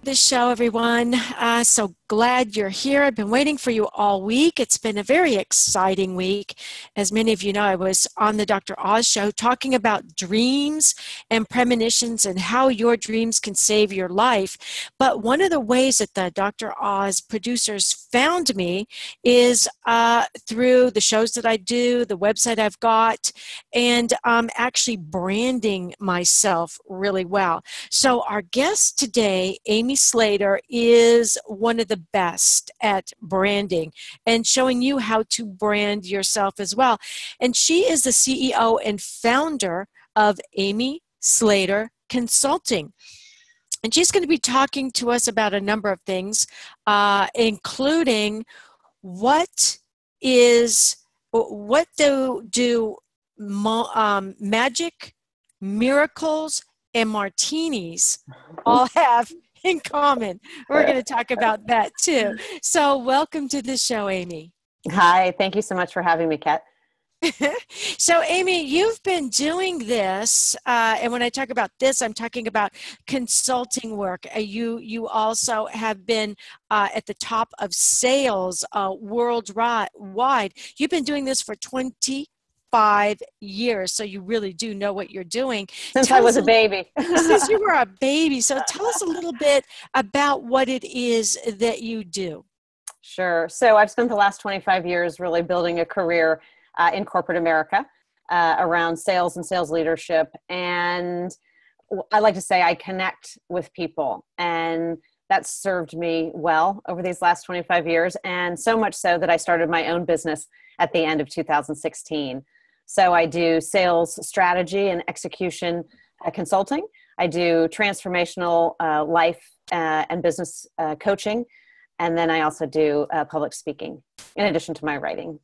the show, everyone. So glad you're here. I've been waiting for you all week. It's been a very exciting week. As many of you know, I was on the Dr. Oz show talking about dreams and premonitions and how your dreams can save your life. But one of the ways that the Dr. Oz producers found me is through the shows that I do, the website I've got, and actually branding myself really well. So our guest today, Amy Slater, is one of the best at branding and showing you how to brand yourself as well. And she is the CEO and founder of Amy Slater Consulting. And she's going to be talking to us about a number of things, including what do magic, miracles, and martinis all have in common. We're going to talk about that too. So welcome to the show, Amy. Hi, thank you so much for having me, Kat. So Amy, you've been doing this, and when I talk about this, I'm talking about consulting work. You also have been at the top of sales worldwide. You've been doing this for 25 years, so you really do know what you're doing. Since I was a baby. Since you were a baby. So tell us a little bit about what it is that you do. Sure. So I've spent the last 25 years really building a career in corporate America around sales and sales leadership. And I like to say I connect with people, and that's served me well over these last 25 years. And so much so that I started my own business at the end of 2016. So I do sales strategy and execution consulting. I do transformational life and business coaching. And then I also do public speaking in addition to my writing.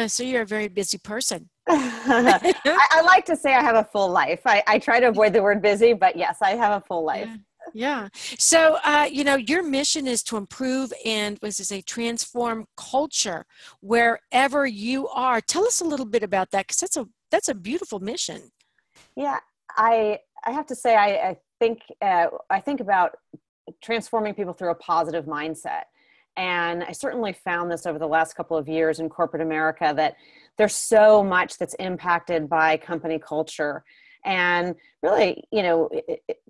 So you're a very busy person. I like to say I have a full life. I try to avoid the word busy, but yes, I have a full life. Yeah. So, your mission is to improve and, transform culture wherever you are. Tell us a little bit about that, because that's a beautiful mission. Yeah, I have to say I think about transforming people through a positive mindset. And I certainly found this over the last couple of years in corporate America, that there's so much that's impacted by company culture. And really,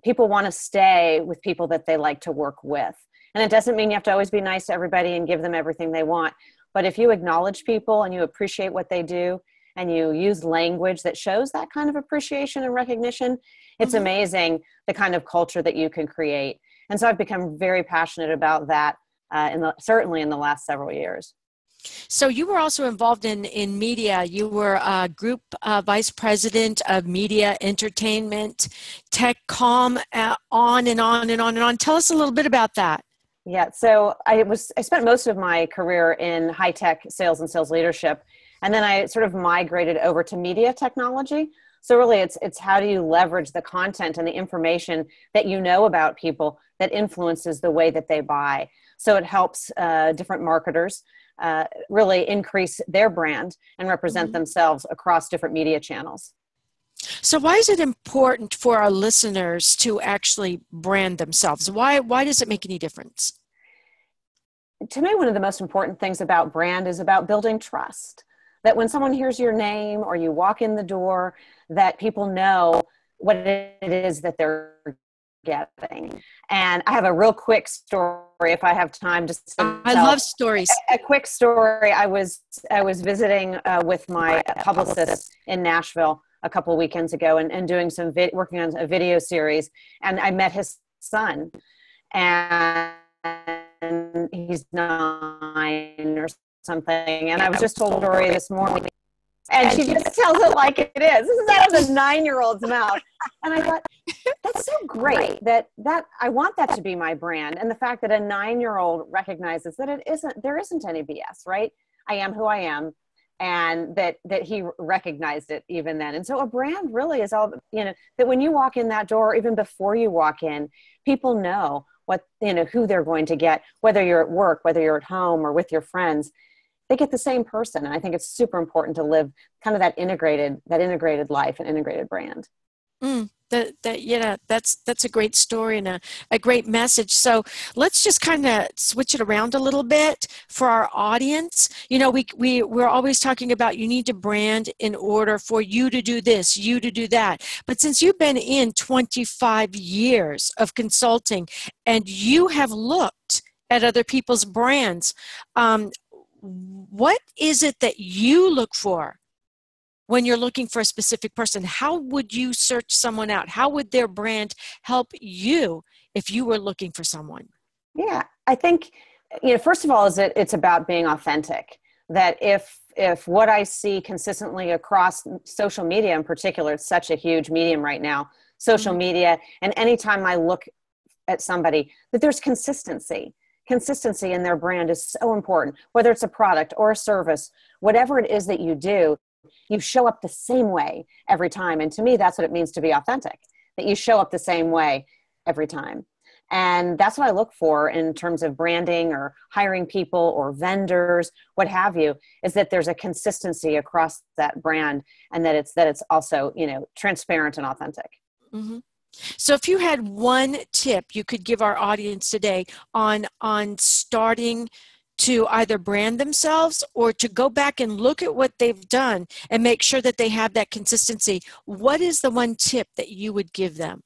people want to stay with people that they like to work with. And it doesn't mean you have to always be nice to everybody and give them everything they want. But if you acknowledge people and you appreciate what they do, and you use language that shows that kind of appreciation and recognition, it's amazing the kind of culture that you can create. And so I've become very passionate about that, certainly in the last several years. So you were also involved in media. You were a group vice president of media, entertainment, tech, comm, on and on and on and on. Tell us a little bit about that. Yeah, so I spent most of my career in high tech sales and sales leadership, and then I sort of migrated over to media technology. So really, it's how do you leverage the content and the information that you know about people that influences the way that they buy. So it helps different marketers really increase their brand and represent themselves across different media channels. So why is it important for our listeners to actually brand themselves? Why does it make any difference? To me, one of the most important things about brand is about building trust. That when someone hears your name or you walk in the door, that people know what it is that they're getting. And I have a real quick story, if I have time. I love stories. A quick story. I was visiting with my publicist in Nashville a couple of weekends ago, and doing some working on a video series, and I met his son, and he's 9 or something, and I was just told a story this morning. And she just tells it like it is. This is out of a 9-year-old's mouth. And I thought, that's so great that I want that to be my brand. And the fact that a 9-year-old recognizes that there isn't any BS, right? I am who I am. And that he recognized it even then. And so a brand really is all, that when you walk in that door, even before you walk in, people know who they're going to get, whether you're at work, whether you're at home or with your friends. They get the same person. And I think it's super important to live kind of that integrated life and integrated brand. That's a great story and a great message. So let's just kind of switch it around a little bit for our audience. We're always talking about you need to brand in order for you to do this, you to do that. But since you've been in 25 years of consulting and you have looked at other people's brands, what is it that you look for when you're looking for a specific person? How would you search someone out? How would their brand help you if you were looking for someone? Yeah, I think, first of all, it's about being authentic. That if what I see consistently across social media in particular, it's such a huge medium right now, social media, and anytime I look at somebody, that there's consistency. Consistency in their brand is so important, whether it's a product or a service, whatever it is that you do, you show up the same way every time. And to me, that's what it means to be authentic, that you show up the same way every time. And that's what I look for in terms of branding or hiring people or vendors, what have you, is that there's a consistency across that brand and that it's also, transparent and authentic. Mm-hmm. So if you had one tip you could give our audience today on starting to either brand themselves or to go back and look at what they've done and make sure that they have that consistency, what is the one tip that you would give them?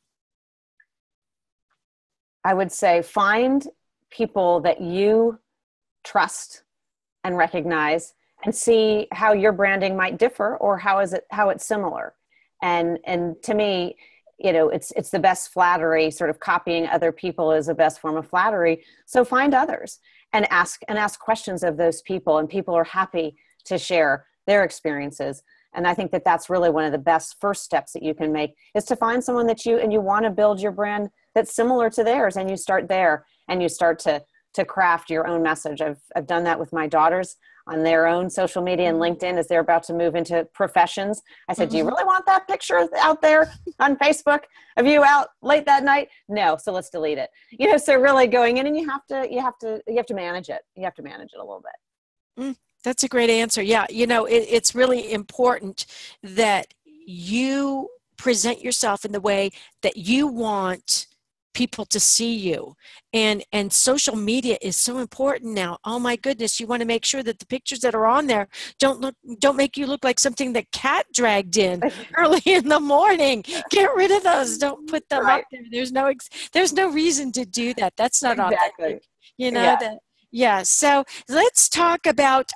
I would say find people that you trust and recognize and see how your branding might differ or how it's similar. And to me, it's the best flattery. Sort of copying other people is the best form of flattery. So find others and ask questions of those people, and people are happy to share their experiences. And I think that that's really one of the best first steps that you can make, is to find someone that you want to build your brand that's similar to theirs, and you start there and you start to craft your own message. I've done that with my daughters on their own social media and LinkedIn as they're about to move into professions. I said, do you really want that picture out there on Facebook of you out late that night? No. So let's delete it. So really going in, and you have to manage it. You have to manage it a little bit. That's a great answer. Yeah. It's really important that you present yourself in the way that you want people to see you, and social media is so important now. Oh my goodness, you want to make sure that the pictures that are on there don't make you look like something that cat dragged in early in the morning. Get rid of those. Don't put them up there. There's no reason to do that. That's not authentic. So let's talk about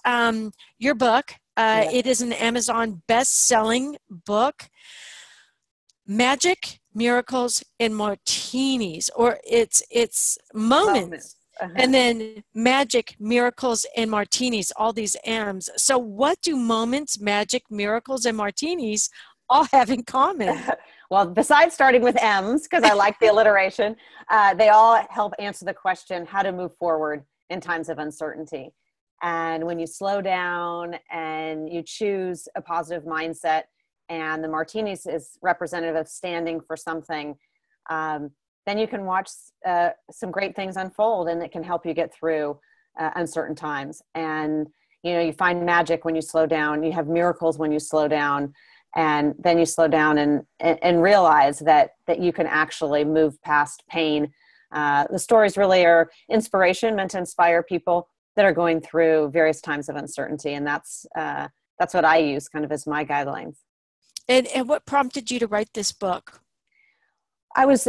your book. It is an Amazon best-selling book, Magic, Miracles, and Martinis, or it's moments. And then Magic, Miracles, and Martinis, all these M's. So what do moments, magic, miracles, and martinis all have in common? Well, besides starting with M's, because I like the alliteration, they all help answer the question, how to move forward in times of uncertainty. And when you slow down and you choose a positive mindset, and the martinis is representative of standing for something, then you can watch some great things unfold, and it can help you get through uncertain times. And, you find magic when you slow down, you have miracles when you slow down, and then you slow down and realize that you can actually move past pain. The stories really are inspiration, meant to inspire people that are going through various times of uncertainty. And that's what I use kind of as my guidelines. And what prompted you to write this book? I was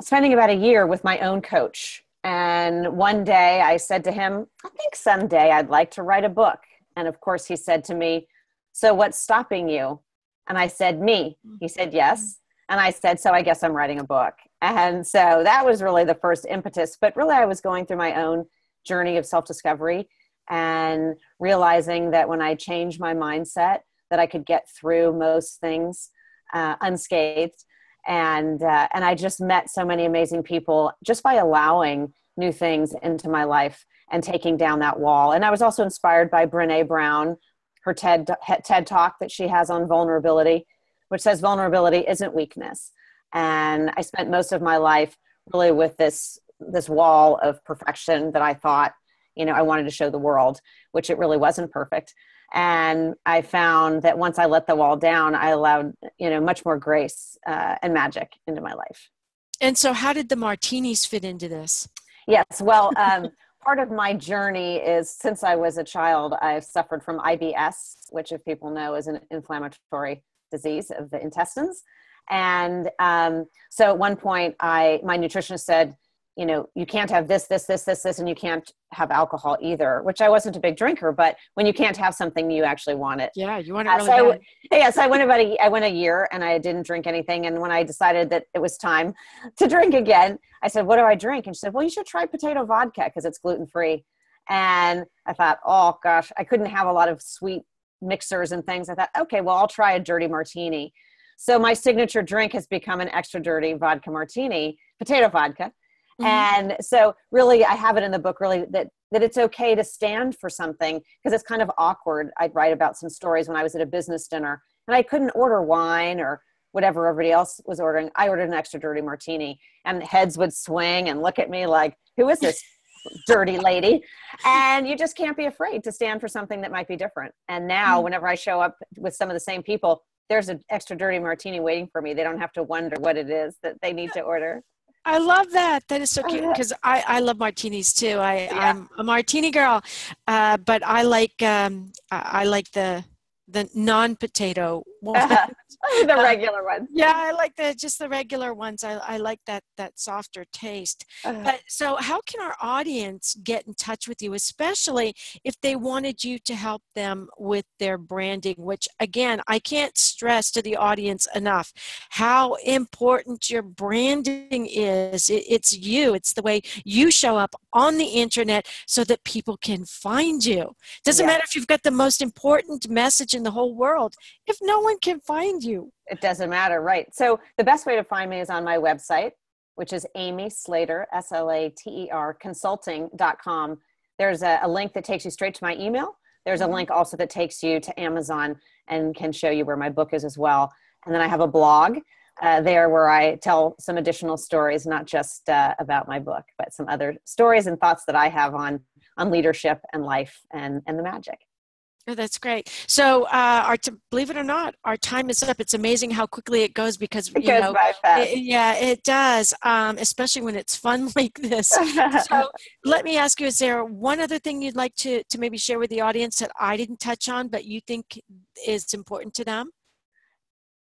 spending about a year with my own coach. And one day I said to him, I think someday I'd like to write a book. And of course he said to me, so what's stopping you? And I said, me. He said, yes. And I said, so I guess I'm writing a book. And so that was really the first impetus. But really I was going through my own journey of self-discovery and realizing that when I changed my mindset, that I could get through most things unscathed. And I just met so many amazing people just by allowing new things into my life and taking down that wall. And I was also inspired by Brené Brown, her TED Talk that she has on vulnerability, which says vulnerability isn't weakness. And I spent most of my life really with this wall of perfection that I thought, I wanted to show the world, which it really wasn't perfect. And I found that once I let the wall down, I allowed, much more grace and magic into my life. And so how did the martinis fit into this? Yes. Well, part of my journey is, since I was a child, I've suffered from IBS, which, if people know, is an inflammatory disease of the intestines. And so at one point, my nutritionist said, you can't have this, and you can't have alcohol either, which I wasn't a big drinker, but when you can't have something, you actually want it. Yeah, you want it really bad. So I went a year and I didn't drink anything. And when I decided that it was time to drink again, I said, what do I drink? And she said, well, you should try potato vodka because it's gluten-free. And I thought, oh gosh, I couldn't have a lot of sweet mixers and things. I thought, okay, well, I'll try a dirty martini. So my signature drink has become an extra dirty vodka martini, potato vodka. And so really, I have it in the book, really, that it's okay to stand for something, because it's kind of awkward. I'd write about some stories when I was at a business dinner and I couldn't order wine or whatever everybody else was ordering. I ordered an extra dirty martini, and heads would swing and look at me like, who is this dirty lady? And you just can't be afraid to stand for something that might be different. And now whenever I show up with some of the same people, there's an extra dirty martini waiting for me. They don't have to wonder what it is that they need to order. I love that. That is so cute, because I love martinis too. I'm a martini girl, but I like the non-potato one. The regular ones. Yeah, I like just the regular ones. I like that softer taste. But so how can our audience get in touch with you, especially if they wanted you to help them with their branding, which again, I can't stress to the audience enough how important your branding is. It's you. It's the way you show up on the internet so that people can find you. Doesn't matter if you've got the most important message in the whole world if no one can find you. It doesn't matter, right? So the best way to find me is on my website, which is Amy Slater, Slater, consulting.com. There's a link that takes you straight to my email. There's a link also that takes you to Amazon and can show you where my book is as well. And then I have a blog there where I tell some additional stories, not just about my book, but some other stories and thoughts that I have on leadership and life and the magic. Oh, that's great. So, believe it or not, our time is up. It's amazing how quickly it goes, because it goes by fast. It does, especially when it's fun like this. So, let me ask you: is there one other thing you'd like to maybe share with the audience that I didn't touch on, but you think is important to them?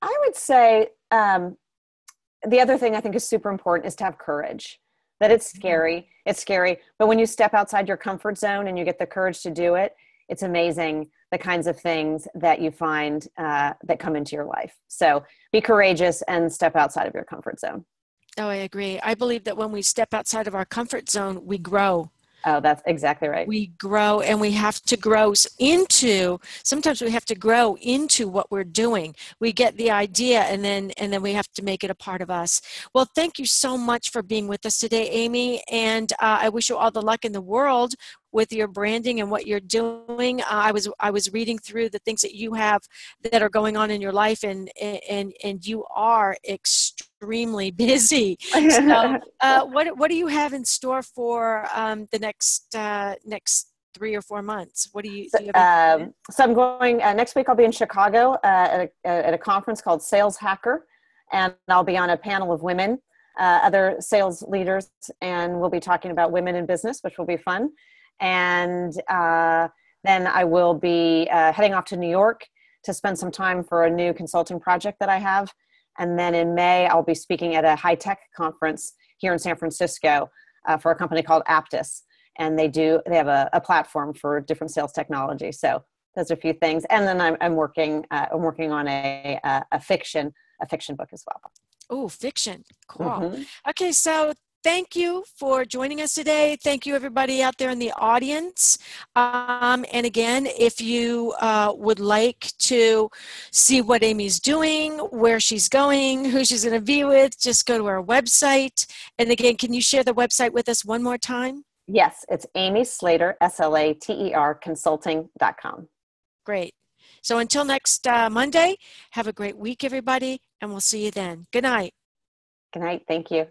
I would say the other thing I think is super important is to have courage. That it's scary. It's scary, but when you step outside your comfort zone and you get the courage to do it, it's amazing the kinds of things that you find that come into your life. So be courageous and step outside of your comfort zone. Oh, I agree. I believe that when we step outside of our comfort zone, we grow. Oh, that's exactly right. We grow, and we have to grow sometimes we have to grow into what we're doing. We get the idea, and then we have to make it a part of us. Well, thank you so much for being with us today, Amy. And I wish you all the luck in the world with your branding and what you're doing. I was reading through the things that you have that are going on in your life, and you are extremely busy. So, what do you have in store for the next 3 or 4 months? What do you have? So I'm going next week. I'll be in Chicago at a conference called Sales Hacker, and I'll be on a panel of women, other sales leaders, and we'll be talking about women in business, which will be fun. And then I will be heading off to New York to spend some time for a new consulting project that I have. And then in May, I'll be speaking at a high-tech conference here in San Francisco for a company called Aptus. And they have a platform for different sales technology. So those are a few things. And then I'm working on a fiction book as well. Oh, fiction. Cool. Okay, so thank you for joining us today. Thank you, everybody out there in the audience. And again, if you would like to see what Amy's doing, where she's going, who she's going to be with, just go to our website. And again, can you share the website with us one more time? Yes, it's Amy Slater, Slater, consulting.com. Great. So until next Monday, have a great week, everybody, and we'll see you then. Good night. Good night. Thank you.